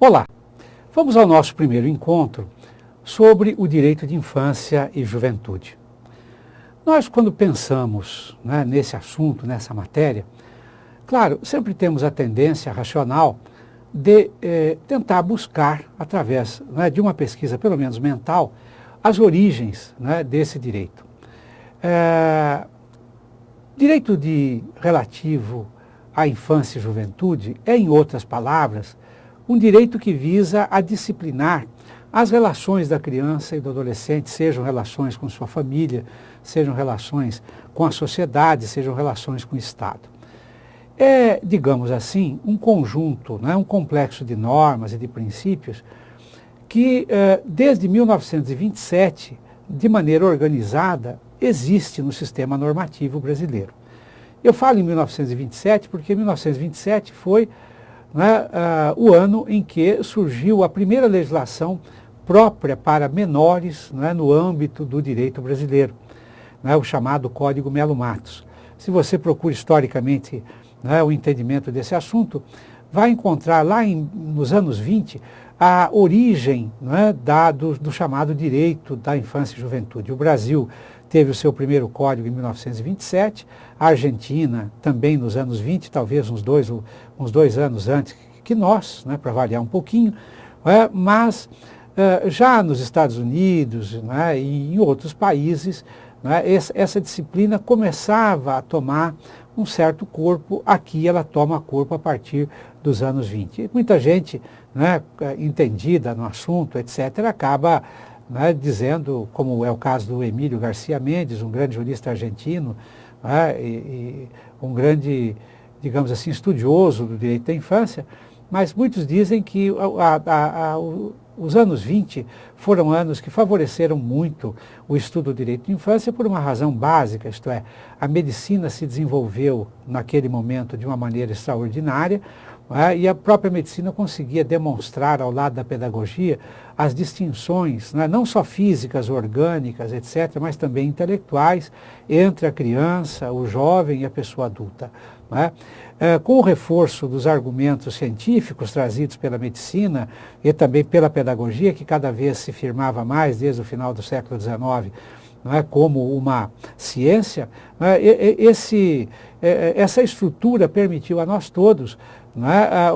Olá, vamos ao nosso primeiro encontro sobre o direito de infância e juventude. Nós, quando pensamos nesse assunto, nessa matéria, claro, sempre temos a tendência racional de tentar buscar, através de uma pesquisa, pelo menos mental, as origens desse direito. Direito relativo à infância e juventude é, em outras palavras, um direito que visa a disciplinar as relações da criança e do adolescente, sejam relações com sua família, sejam relações com a sociedade, sejam relações com o Estado. É, digamos assim, um conjunto, um complexo de normas e de princípios que, desde 1927, de maneira organizada, existe no sistema normativo brasileiro. Eu falo em 1927 porque 1927 foi o ano em que surgiu a primeira legislação própria para menores no âmbito do direito brasileiro, o chamado Código Melo Matos. Se você procura historicamente o entendimento desse assunto, vai encontrar lá nos anos 20 a origem do chamado direito da infância e juventude. O Brasil teve o seu primeiro código em 1927, a Argentina também nos anos 20, talvez uns dois anos antes que nós, para variar um pouquinho, mas já nos Estados Unidos e em outros países, essa disciplina começava a tomar um certo corpo. Aqui ela toma corpo a partir dos anos 20. E muita gente entendida no assunto, etc., acaba dizendo, como é o caso do Emílio Garcia Mendes, um grande jurista argentino, e um grande, digamos assim, estudioso do direito da infância, mas muitos dizem que os anos 20 foram anos que favoreceram muito o estudo do direito de infância por uma razão básica, isto é, a medicina se desenvolveu naquele momento de uma maneira extraordinária, e a própria medicina conseguia demonstrar ao lado da pedagogia as distinções, não só físicas, orgânicas, etc., mas também intelectuais, entre a criança, o jovem e a pessoa adulta. Com o reforço dos argumentos científicos trazidos pela medicina e também pela pedagogia, que cada vez se firmava mais desde o final do século XIX, como uma ciência, essa estrutura permitiu a nós todos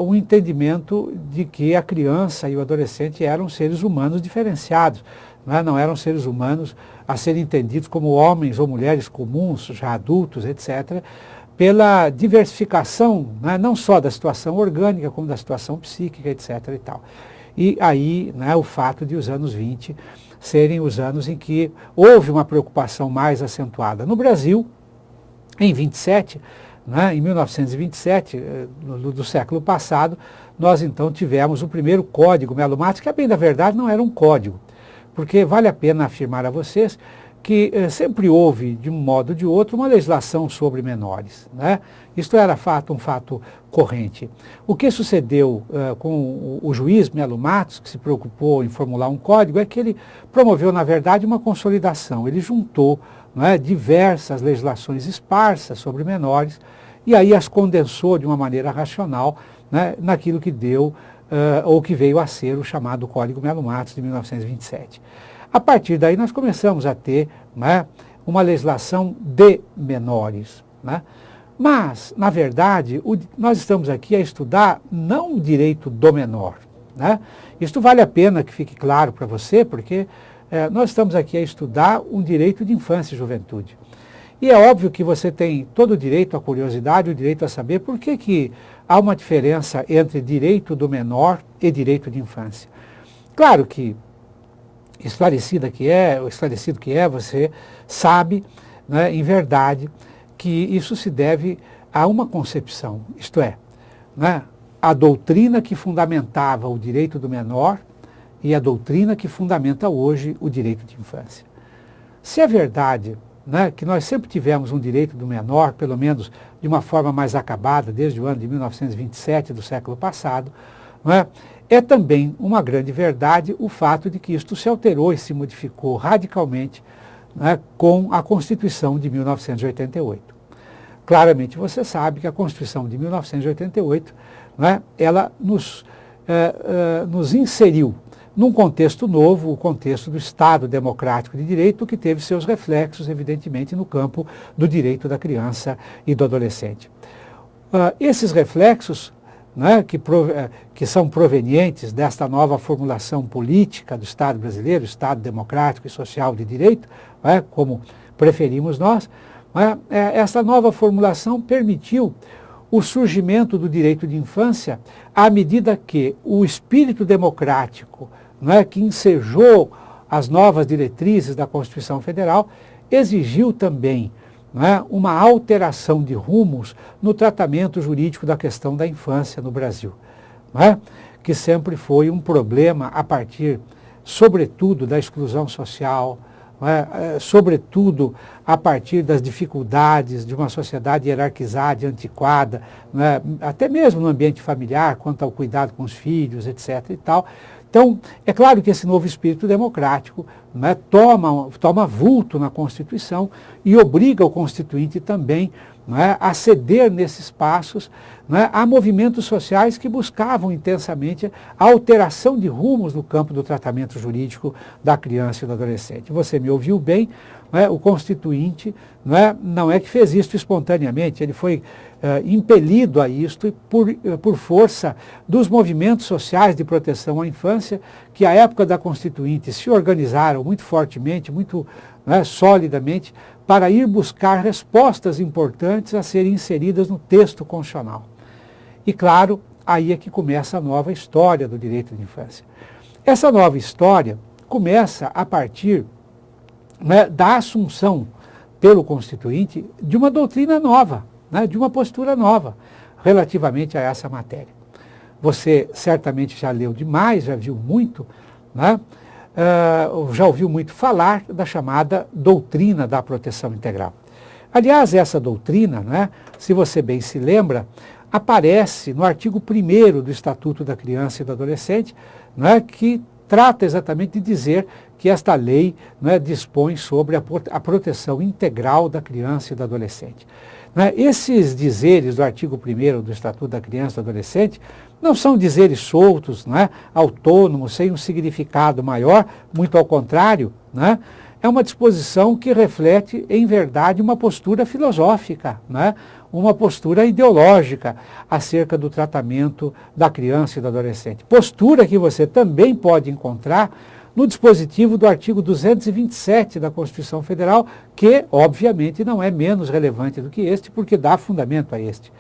o entendimento de que a criança e o adolescente eram seres humanos diferenciados, não eram seres humanos a serem entendidos como homens ou mulheres comuns, já adultos, etc., pela diversificação, não só da situação orgânica, como da situação psíquica, etc. e tal. E aí o fato de os anos 20 serem os anos em que houve uma preocupação mais acentuada. No Brasil, em 27, em 1927, do século passado, nós então tivemos o primeiro Código Melo Matos, que, a bem da verdade, não era um código, porque vale a pena afirmar a vocês que sempre houve, de um modo ou de outro, uma legislação sobre menores. Isto era um fato corrente. O que sucedeu com o juiz Melo Matos, que se preocupou em formular um código, é que ele promoveu, na verdade, uma consolidação. Ele juntou diversas legislações esparsas sobre menores e aí as condensou de uma maneira racional naquilo que deu ou que veio a ser o chamado Código Melo Matos de 1927. A partir daí nós começamos a ter uma legislação de menores. Mas, na verdade, nós estamos aqui a estudar não o direito do menor. Isto vale a pena que fique claro para você, porque nós estamos aqui a estudar um direito de infância e juventude. E é óbvio que você tem todo o direito à curiosidade, o direito a saber por que há uma diferença entre direito do menor e direito de infância. Claro que, esclarecido que é, você sabe, em verdade, que isso se deve a uma concepção, isto é, a doutrina que fundamentava o direito do menor e a doutrina que fundamenta hoje o direito de infância. Se é verdade que nós sempre tivemos um direito do menor, pelo menos de uma forma mais acabada, desde o ano de 1927 do século passado, é também uma grande verdade o fato de que isto se alterou e se modificou radicalmente com a Constituição de 1988. Claramente você sabe que a Constituição de 1988, ela nos nos inseriu num contexto novo, o contexto do Estado Democrático de Direito, que teve seus reflexos, evidentemente, no campo do direito da criança e do adolescente. Esses reflexos, né, que são provenientes desta nova formulação política do Estado brasileiro, Estado Democrático e Social de Direito, né, como preferimos nós, né, essa nova formulação permitiu o surgimento do direito de infância à medida que o espírito democrático, né, que ensejou as novas diretrizes da Constituição Federal, exigiu também, né, uma alteração de rumos no tratamento jurídico da questão da infância no Brasil, né, que sempre foi um problema a partir, sobretudo, da exclusão social, sobretudo a partir das dificuldades de uma sociedade hierarquizada e antiquada, né, até mesmo no ambiente familiar, quanto ao cuidado com os filhos, etc. e tal. Então, é claro que esse novo espírito democrático, né, toma vulto na Constituição e obriga o Constituinte também, né, a ceder nesses passos, né, a movimentos sociais que buscavam intensamente a alteração de rumos no campo do tratamento jurídico da criança e do adolescente. Você me ouviu bem, né, o Constituinte, né, não é que fez isto espontaneamente, ele foi impelido a isto por força dos movimentos sociais de proteção à infância, que à época da Constituinte se organizaram muito fortemente, muito, né, solidamente, para ir buscar respostas importantes a serem inseridas no texto constitucional. E claro, aí é que começa a nova história do direito de infância. Essa nova história começa a partir, né, da assunção pelo Constituinte de uma doutrina nova, né, de uma postura nova relativamente a essa matéria. Você certamente já leu demais, já viu muito, né? Já ouviu muito falar da chamada doutrina da proteção integral. Aliás, essa doutrina, né, se você bem se lembra, aparece no artigo 1º do Estatuto da Criança e do Adolescente, né, que trata exatamente de dizer que esta lei, né, dispõe sobre a proteção integral da criança e do adolescente. Né, esses dizeres do artigo 1º do Estatuto da Criança e do Adolescente não são dizeres soltos, né, autônomos, sem um significado maior, muito ao contrário, né, é uma disposição que reflete, em verdade, uma postura filosófica, né, uma postura ideológica acerca do tratamento da criança e do adolescente. Postura que você também pode encontrar no dispositivo do artigo 227 da Constituição Federal, que, obviamente, não é menos relevante do que este, porque dá fundamento a este.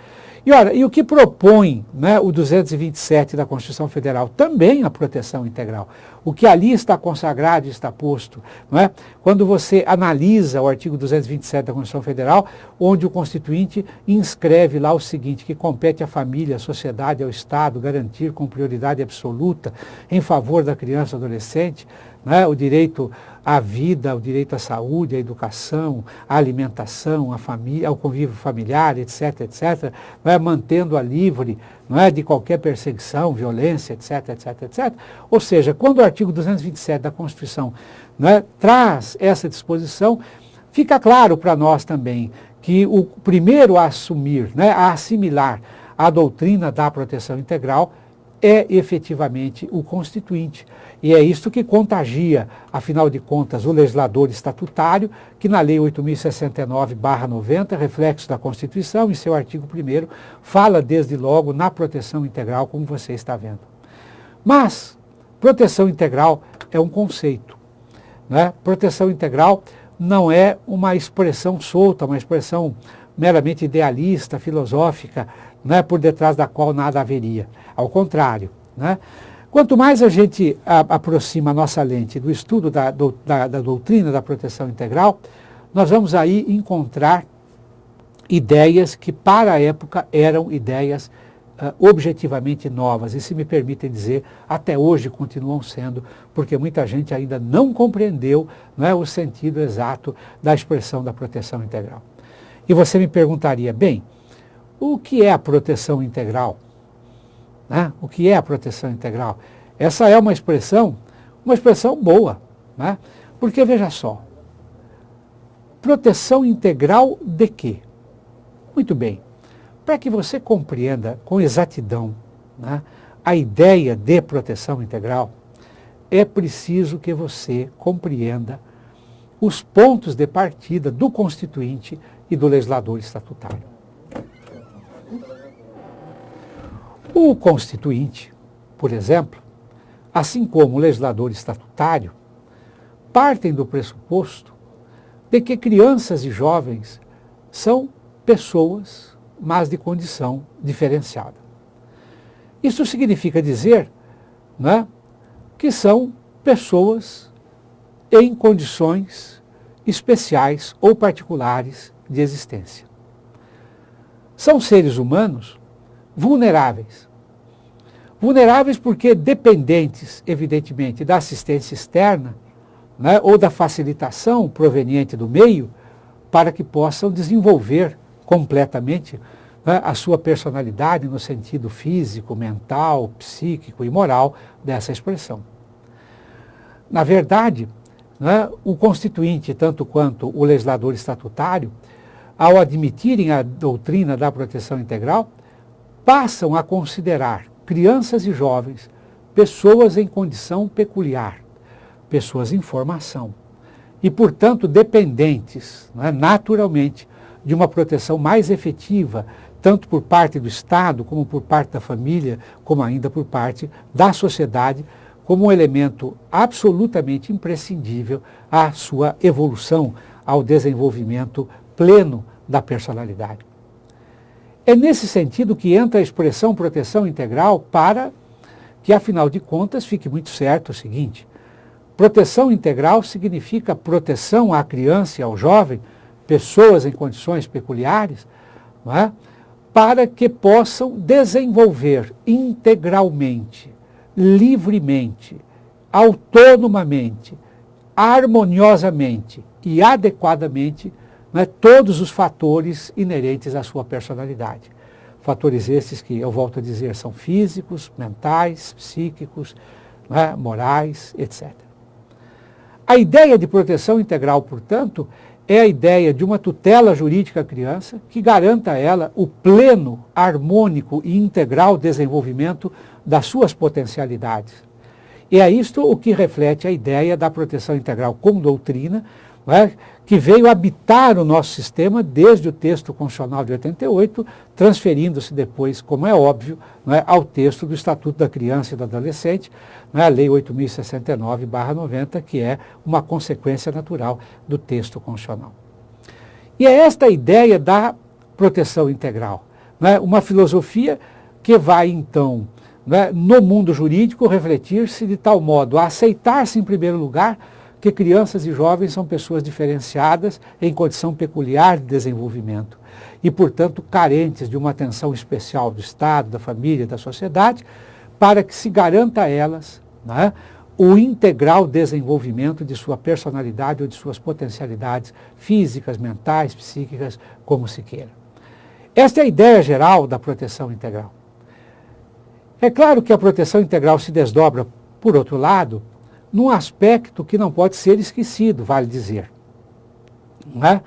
E, ora, e o que propõe, né, o 227 da Constituição Federal? Também a proteção integral. O que ali está consagrado e está posto. Não é? Quando você analisa o artigo 227 da Constituição Federal, onde o Constituinte inscreve lá o seguinte, que compete à família, à sociedade, ao Estado garantir com prioridade absoluta em favor da criança e do adolescente, né, o direito à vida, o direito à saúde, à educação, à alimentação, à família, ao convívio familiar, etc., etc., né, mantendo-a livre, né, de qualquer perseguição, violência, etc., etc., etc. Ou seja, quando o artigo 227 da Constituição, né, traz essa disposição, fica claro para nós também que o primeiro a assumir, né, a assimilar a doutrina da proteção integral é efetivamente o Constituinte. E é isto que contagia, afinal de contas, o legislador estatutário, que na Lei 8.069/90, reflexo da Constituição, em seu artigo 1º, fala desde logo na proteção integral, como você está vendo. Mas proteção integral é um conceito, né? Proteção integral não é uma expressão solta, uma expressão meramente idealista, filosófica, né, por detrás da qual nada haveria. Ao contrário, né? Quanto mais a gente aproxima a nossa lente do estudo da doutrina da proteção integral, nós vamos aí encontrar ideias que para a época eram ideias objetivamente novas, e se me permitem dizer, até hoje continuam sendo, porque muita gente ainda não compreendeu, né, o sentido exato da expressão da proteção integral. E você me perguntaria, bem, o que é a proteção integral? Né? O que é a proteção integral? Essa é uma expressão boa, né? Porque veja só, proteção integral de quê? Muito bem, para que você compreenda com exatidão, né, a ideia de proteção integral, é preciso que você compreenda os pontos de partida do Constituinte e do legislador estatutário. O Constituinte, por exemplo, assim como o legislador estatutário, partem do pressuposto de que crianças e jovens são pessoas, mas de condição diferenciada. Isso significa dizer, né, que são pessoas em condições especiais ou particulares de existência. São seres humanos vulneráveis. Vulneráveis porque dependentes, evidentemente, da assistência externa, né, ou da facilitação proveniente do meio, para que possam desenvolver completamente, né, a sua personalidade no sentido físico, mental, psíquico e moral dessa expressão. Na verdade, né, o Constituinte, tanto quanto o legislador estatutário, ao admitirem a doutrina da proteção integral, passam a considerar crianças e jovens pessoas em condição peculiar, pessoas em formação, e, portanto, dependentes, né, naturalmente, de uma proteção mais efetiva, tanto por parte do Estado, como por parte da família, como ainda por parte da sociedade, como um elemento absolutamente imprescindível à sua evolução, ao desenvolvimento pleno da personalidade. É nesse sentido que entra a expressão proteção integral para que, afinal de contas, fique muito certo o seguinte: proteção integral significa proteção à criança e ao jovem, pessoas em condições peculiares, não é? Para que possam desenvolver integralmente, livremente, autonomamente, harmoniosamente e adequadamente, né, todos os fatores inerentes à sua personalidade. Fatores esses que, eu volto a dizer, são físicos, mentais, psíquicos, né, morais, etc. A ideia de proteção integral, portanto, é a ideia de uma tutela jurídica à criança que garanta a ela o pleno, harmônico e integral desenvolvimento das suas potencialidades. E é isto o que reflete a ideia da proteção integral como doutrina, não é, que veio habitar o nosso sistema desde o texto constitucional de 88, transferindo-se depois, como é óbvio, não é, ao texto do Estatuto da Criança e do Adolescente, não é, a Lei 8.069/90, que é uma consequência natural do texto constitucional. E é esta a ideia da proteção integral, não é, uma filosofia que vai, então, não é, no mundo jurídico, refletir-se de tal modo a aceitar-se, em primeiro lugar, que crianças e jovens são pessoas diferenciadas em condição peculiar de desenvolvimento e, portanto, carentes de uma atenção especial do Estado, da família, da sociedade, para que se garanta a elas, né, o integral desenvolvimento de sua personalidade ou de suas potencialidades físicas, mentais, psíquicas, como se queira. Esta é a ideia geral da proteção integral. É claro que a proteção integral se desdobra, por outro lado, num aspecto que não pode ser esquecido, vale dizer. Não é?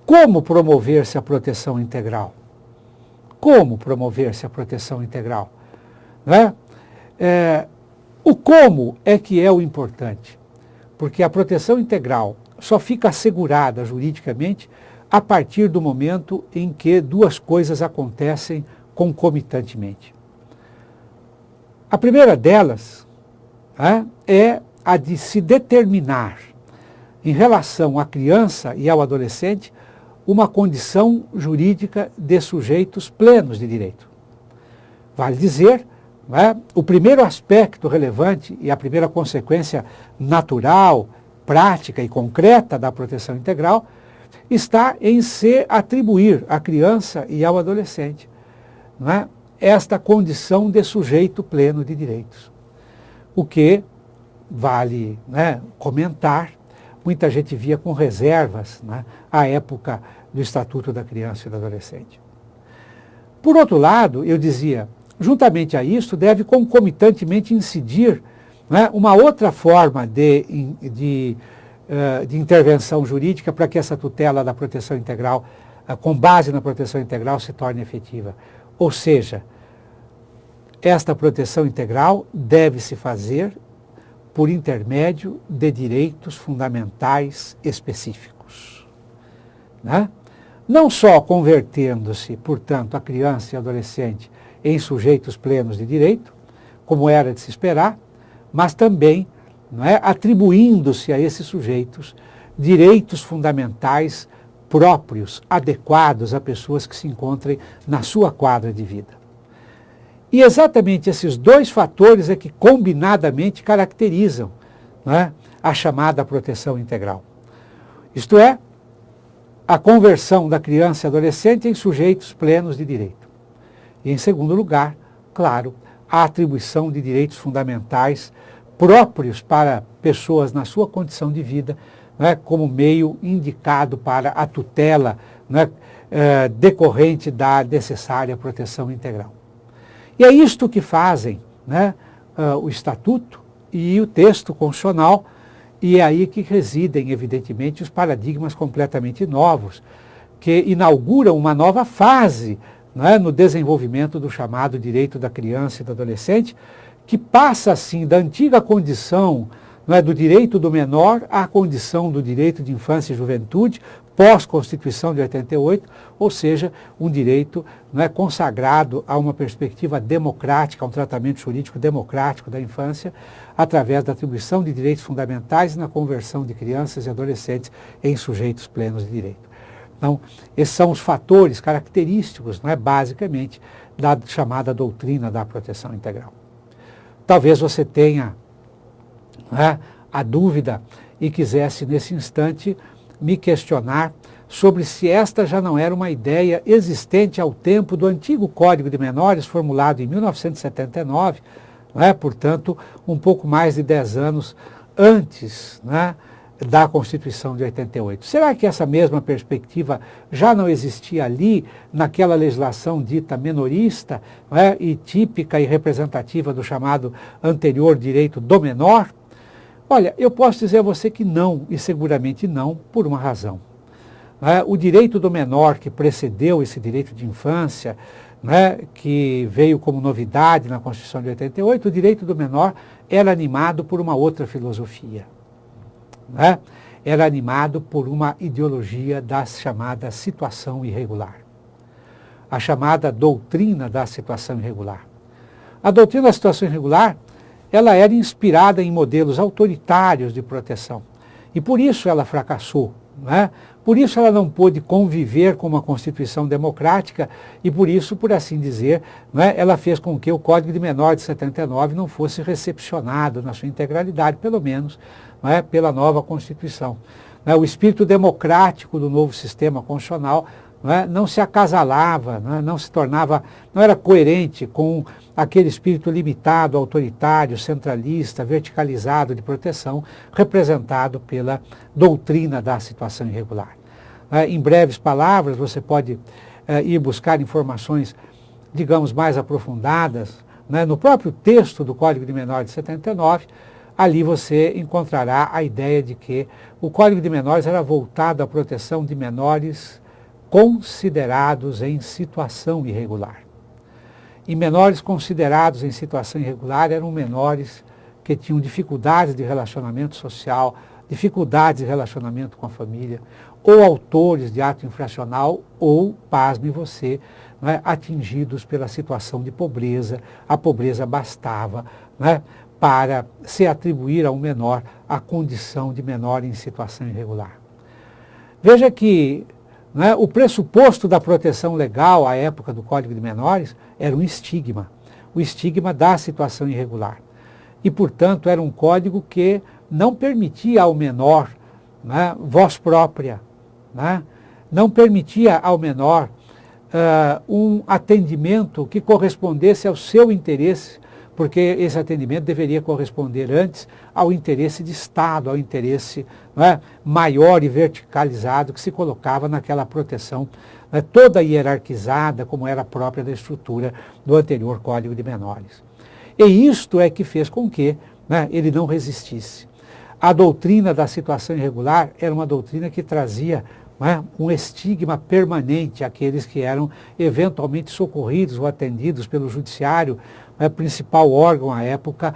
Como promover-se a proteção integral? Como promover-se a proteção integral? Não é? O como é que é o importante, porque a proteção integral só fica assegurada juridicamente a partir do momento em que duas coisas acontecem concomitantemente. A primeira delas é a de se determinar, em relação à criança e ao adolescente, uma condição jurídica de sujeitos plenos de direito. Vale dizer, o primeiro aspecto relevante e a primeira consequência natural, prática e concreta da proteção integral está em se atribuir à criança e ao adolescente, esta condição de sujeito pleno de direitos. O que vale comentar, muita gente via com reservas à época do Estatuto da Criança e do Adolescente. Por outro lado, eu dizia, juntamente a isso, deve concomitantemente incidir uma outra forma de intervenção jurídica para que essa tutela da proteção integral, com base na proteção integral, se torne efetiva. Ou seja, esta proteção integral deve se fazer por intermédio de direitos fundamentais específicos, né? Não só convertendo-se, portanto, a criança e adolescente em sujeitos plenos de direito, como era de se esperar, mas também, não é, atribuindo-se a esses sujeitos direitos fundamentais próprios, adequados a pessoas que se encontrem na sua quadra de vida. E exatamente esses dois fatores é que combinadamente caracterizam, não é, a chamada proteção integral. Isto é, a conversão da criança e adolescente em sujeitos plenos de direito. E, em segundo lugar, claro, a atribuição de direitos fundamentais próprios para pessoas na sua condição de vida, não é, como meio indicado para a tutela, não é, decorrente da necessária proteção integral. E é isto que fazem, né, o Estatuto e o texto constitucional, e é aí que residem, evidentemente, os paradigmas completamente novos, que inauguram uma nova fase, né, no desenvolvimento do chamado direito da criança e do adolescente, que passa, assim, da antiga condição, não é, do direito do menor à condição do direito de infância e juventude, pós-Constituição de 88, ou seja, um direito, não é, consagrado a uma perspectiva democrática, a um tratamento jurídico democrático da infância, através da atribuição de direitos fundamentais na conversão de crianças e adolescentes em sujeitos plenos de direito. Então, esses são os fatores característicos, não é, basicamente, da chamada doutrina da proteção integral. Talvez você tenha, não é, a dúvida e quisesse, nesse instante, me questionar sobre se esta já não era uma ideia existente ao tempo do antigo Código de Menores, formulado em 1979, não é? Portanto, um pouco mais de 10 anos antes, né, da Constituição de 88. Será que essa mesma perspectiva já não existia ali, naquela legislação dita menorista, não é, e típica e representativa do chamado anterior direito do menor? Olha, eu posso dizer a você que não, e seguramente não, por uma razão. O direito do menor que precedeu esse direito de infância, né, que veio como novidade na Constituição de 88, o direito do menor era animado por uma outra filosofia. Né? Era animado por uma ideologia da chamada situação irregular. A chamada doutrina da situação irregular. A doutrina da situação irregular, ela era inspirada em modelos autoritários de proteção. E por isso ela fracassou, né? Por isso ela não pôde conviver com uma Constituição democrática e por isso, por assim dizer, né, ela fez com que o Código de Menor de 79 não fosse recepcionado na sua integralidade, pelo menos, né, pela nova Constituição. O espírito democrático do novo sistema constitucional, não se acasalava, não se tornava, não era coerente com aquele espírito limitado, autoritário, centralista, verticalizado de proteção, representado pela doutrina da situação irregular. Em breves palavras, você pode ir buscar informações, digamos, mais aprofundadas, no próprio texto do Código de Menores de 79, ali você encontrará a ideia de que o Código de Menores era voltado à proteção de menores considerados em situação irregular. E menores considerados em situação irregular eram menores que tinham dificuldades de relacionamento social, dificuldades de relacionamento com a família, ou autores de ato infracional, ou, pasme você, atingidos pela situação de pobreza. A pobreza bastava, para se atribuir ao menor a condição de menor em situação irregular. Veja que o pressuposto da proteção legal à época do Código de Menores era um estigma, o estigma da situação irregular. E, portanto, era um código que não permitia ao menor voz própria, não permitia ao menor um atendimento que correspondesse ao seu interesse, porque esse atendimento deveria corresponder antes ao interesse de Estado, ao interesse maior e verticalizado que se colocava naquela proteção toda hierarquizada, como era própria da estrutura do anterior Código de Menores. E isto é que fez com que ele não resistisse. A doutrina da situação irregular era uma doutrina que trazia não é? Um estigma permanente àqueles que eram eventualmente socorridos ou atendidos pelo judiciário, principal órgão à época,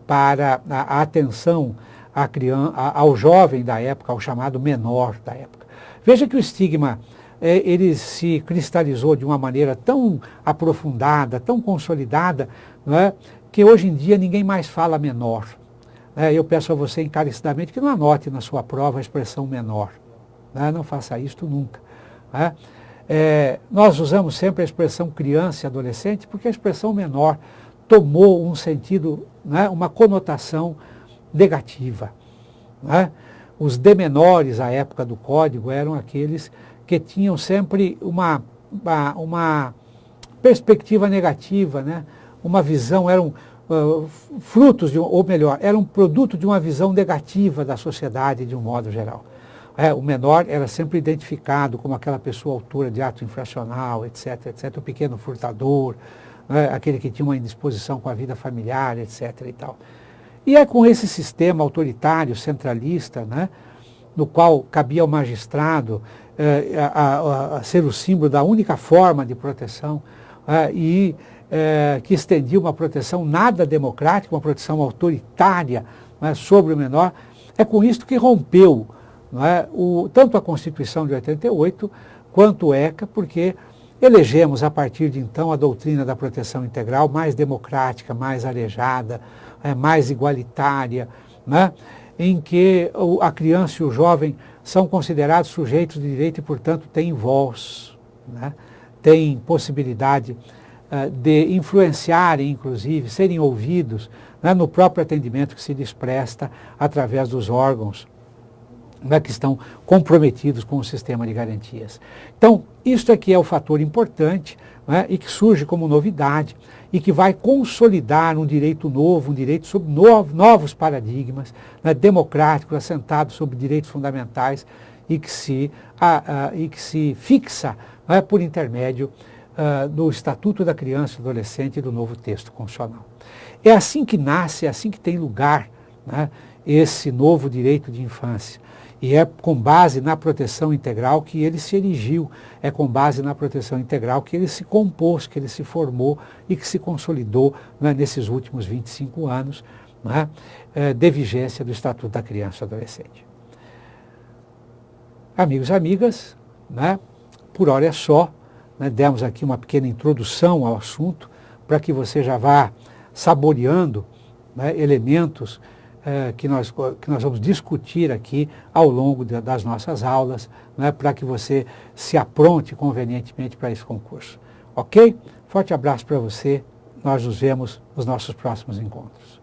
para a atenção à criança, ao jovem da época, ao chamado menor da época. Veja que o estigma ele se cristalizou de uma maneira tão aprofundada, tão consolidada, que hoje em dia ninguém mais fala menor. Eu peço a você encarecidamente que não anote na sua prova a expressão menor. Não faça isto nunca. Nós usamos sempre a expressão criança e adolescente porque a expressão menor tomou um sentido, uma conotação negativa. Os de menores, à época do Código, eram aqueles que tinham sempre uma perspectiva negativa, uma visão, eram frutos, ou melhor, eram produto de uma visão negativa da sociedade de um modo geral. O menor era sempre identificado como aquela pessoa autora de ato infracional, etc., etc., o pequeno furtador, aquele que tinha uma indisposição com a vida familiar, etc. e tal. E é com esse sistema autoritário, centralista, no qual cabia ao magistrado a ser o símbolo da única forma de proteção, que estendia uma proteção nada democrática, uma proteção autoritária sobre o menor, é com isto que rompeu tanto a Constituição de 88 quanto o ECA, porque elegemos a partir de então a doutrina da proteção integral mais democrática, mais arejada, mais igualitária, em que a criança e o jovem são considerados sujeitos de direito e, portanto, têm voz, têm possibilidade de influenciarem, inclusive, serem ouvidos no próprio atendimento que se lhes presta através dos órgãos que estão comprometidos com o sistema de garantias. Então, isto aqui é o fator importante e que surge como novidade e que vai consolidar um direito novo, um direito sobre novos paradigmas democráticos, assentados sobre direitos fundamentais e que se fixa por intermédio do Estatuto da Criança e do Adolescente e do novo texto constitucional. É assim que nasce, é assim que tem lugar esse novo direito de infância. E é com base na proteção integral que ele se erigiu, é com base na proteção integral que ele se compôs, que ele se formou e que se consolidou nesses últimos 25 anos de vigência do Estatuto da Criança e do Adolescente. Amigos e amigas, por hora é só, demos aqui uma pequena introdução ao assunto para que você já vá saboreando elementos que nós vamos discutir aqui ao longo das nossas aulas, para que você se apronte convenientemente para esse concurso. Ok? Forte abraço para você, nós nos vemos nos nossos próximos encontros.